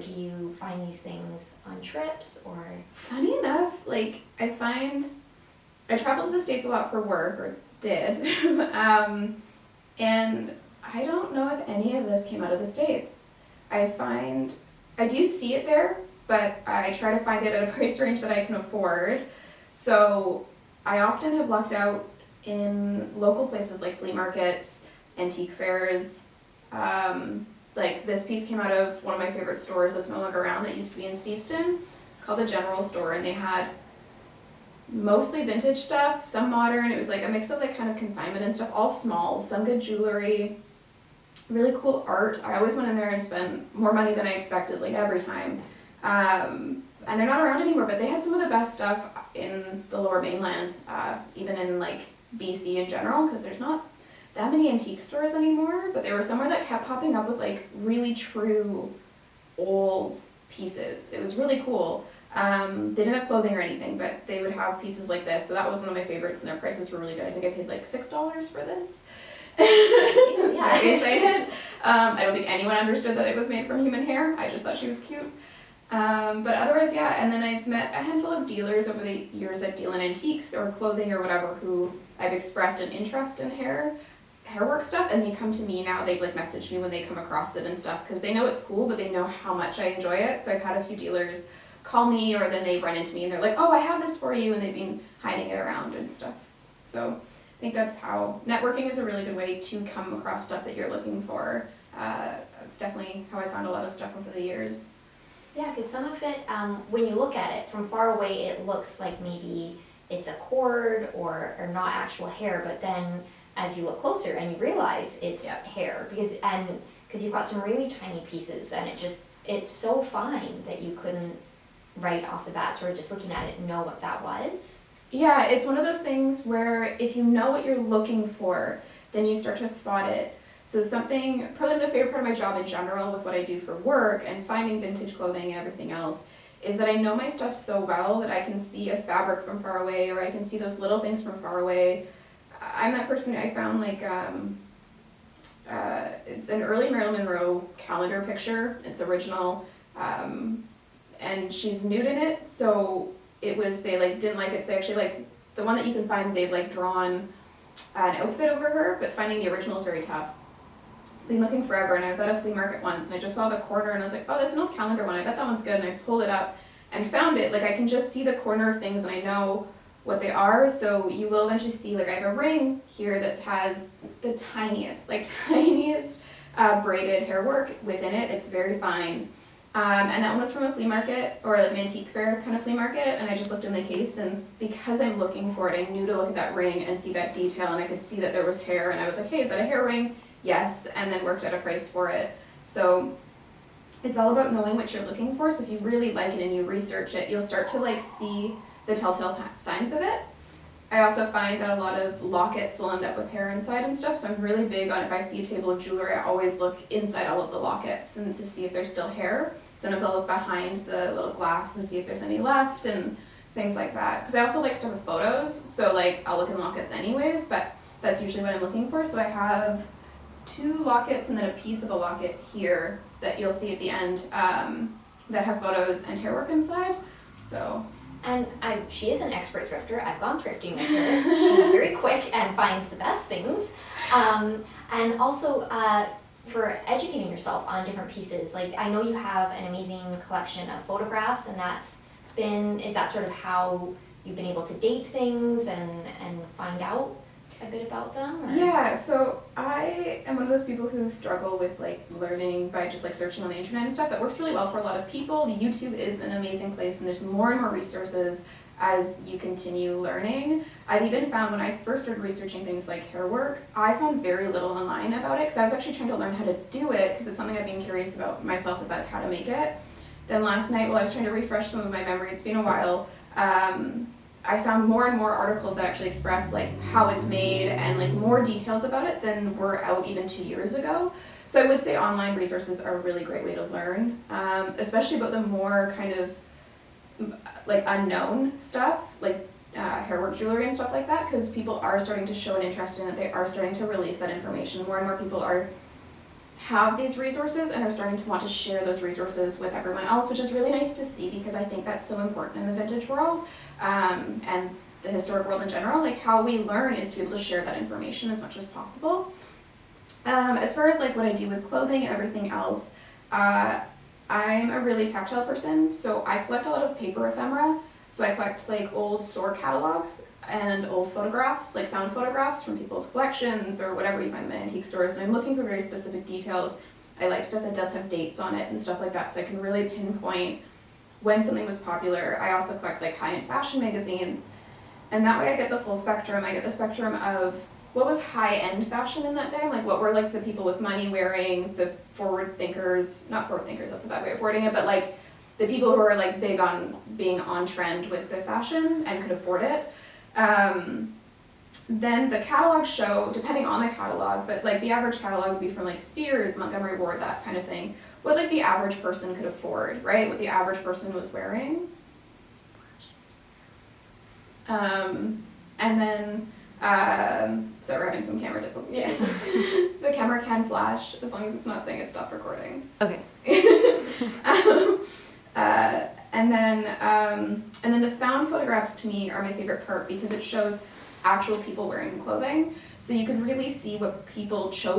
do you find these things on trips, or? Funny enough, like, I traveled to the States a lot for work, or did, and I don't know if any of this came out of the States. I do see it there, but I try to find it at a price range that I can afford. So I often have lucked out in local places like flea markets, antique fairs. Like this piece came out of one of my favorite stores that's no longer around that used to be in Steveston. It's called the General Store, and they had mostly vintage stuff, some modern. It was like a mix of like kind of consignment and stuff, all small, some good jewelry, really cool art. I always went in there and spent more money than I expected, like every time. And they're not around anymore, but they had some of the best stuff in the Lower Mainland, even in like BC in general, because there's not that many antique stores anymore, but they were somewhere that kept popping up with like really true old pieces. It was really cool. They didn't have clothing or anything, but they would have pieces like this, so that was one of my favorites, and their prices were really good. I think I paid like $6 for this. I was very excited. I don't think anyone understood that it was made from human hair. I just thought she was cute. But otherwise, yeah, and then I've met a handful of dealers over the years that deal in antiques or clothing or whatever who I've expressed an interest in hairwork stuff, and they come to me now. They've like messaged me when they come across it and stuff, because they know it's cool, but they know how much I enjoy it. So I've had a few dealers call me, or then they run into me and they're like, oh, I have this for you, and they've been hiding it around and stuff. So I think that's how networking is a really good way to come across stuff that you're looking for. It's definitely how I found a lot of stuff over the years. Yeah, because some of it, when you look at it from far away, it looks like maybe it's a cord or not actual hair, but then as you look closer and you realize it's hair, because you've got some really tiny pieces, and it's so fine that you couldn't right off the bat, sort of just looking at it, know what that was. Yeah, it's one of those things where if you know what you're looking for, then you start to spot it. So something, probably the favorite part of my job in general with what I do for work and finding vintage clothing and everything else, is that I know my stuff so well that I can see a fabric from far away, or I can see those little things from far away. I'm that person. I found like, it's an early Marilyn Monroe calendar picture. It's original, and she's nude in it, so they like didn't like it, so they actually like, the one that you can find, they've like drawn an outfit over her, but finding the original is very tough. Been looking forever, and I was at a flea market once, and I just saw the corner, and I was like, oh, that's an old calendar one, I bet that one's good, and I pulled it up and found it. Like, I can just see the corner of things, and I know what they are, so you will eventually see, like, I have a ring here that has the tiniest braided hair work within it. It's very fine. And that one was from a flea market, or like an antique fair kind of flea market, and I just looked in the case, and because I'm looking for it, I knew to look at that ring and see that detail, and I could see that there was hair, and I was like, hey, is that a hair ring? Yes, and then worked out a price for it. So it's all about knowing what you're looking for, so if you really like it and you research it, you'll start to like see the telltale signs of it. I also find that a lot of lockets will end up with hair inside and stuff, so I'm really big on, if I see a table of jewelry, I always look inside all of the lockets and to see if there's still hair. Sometimes I'll look behind the little glass and see if there's any left and things like that. Because I also like stuff with photos, so like I'll look in lockets anyways, but that's usually what I'm looking for. So I have 2 lockets and then a piece of a locket here that you'll see at the end that have photos and hair work inside. So. And she is an expert thrifter. I've gone thrifting with her. She's very quick and finds the best things. And also for educating yourself on different pieces. Like, I know you have an amazing collection of photographs, and is that sort of how you've been able to date things and find out a bit about them? Or? Yeah, so I am one of those people who struggle with like learning by just like searching on the internet and stuff. That works really well for a lot of people. YouTube is an amazing place, and there's more and more resources as you continue learning. I've even found when I first started researching things like hair work, I found very little online about it, because I was actually trying to learn how to do it, because it's something I've been curious about myself, is that how to make it. Then last night, while I was trying to refresh some of my memory, it's been a while, I found more and more articles that actually express like how it's made and like more details about it than were out even 2 years ago. So I would say online resources are a really great way to learn, especially about the more kind of like unknown stuff, like hair work jewelry and stuff like that, because people are starting to show an interest in it. They are starting to release that information. More and more people are have these resources and are starting to want to share those resources with everyone else, which is really nice to see because I think that's so important in the vintage world and the historic world in general. Like how we learn is to be able to share that information as much as possible. As far as like what I do with clothing and everything else, I'm a really tactile person, so I collect a lot of paper ephemera. So I collect like old store catalogs and old photographs, like found photographs from people's collections or whatever you find in the antique stores. And I'm looking for very specific details. I like stuff that does have dates on it and stuff like that, so I can really pinpoint when something was popular. I also collect like high-end fashion magazines, and that way I get the full spectrum. I get the spectrum of what was high-end fashion in that day, like what were like the people with money wearing, the forward thinkers, not forward thinkers, that's a bad way of wording it, but like the people who are like big on being on trend with the fashion and could afford it. Then the catalogs show, depending on the catalog, but like the average catalog would be from like Sears, Montgomery Ward, that kind of thing, what like the average person could afford, right? What the average person was wearing. And then, so we're having some camera difficulties. Yes. The camera can flash as long as it's not saying it stopped recording. Okay. And then the found photographs to me are my favorite part because it shows actual people wearing clothing. So you can really see what people chose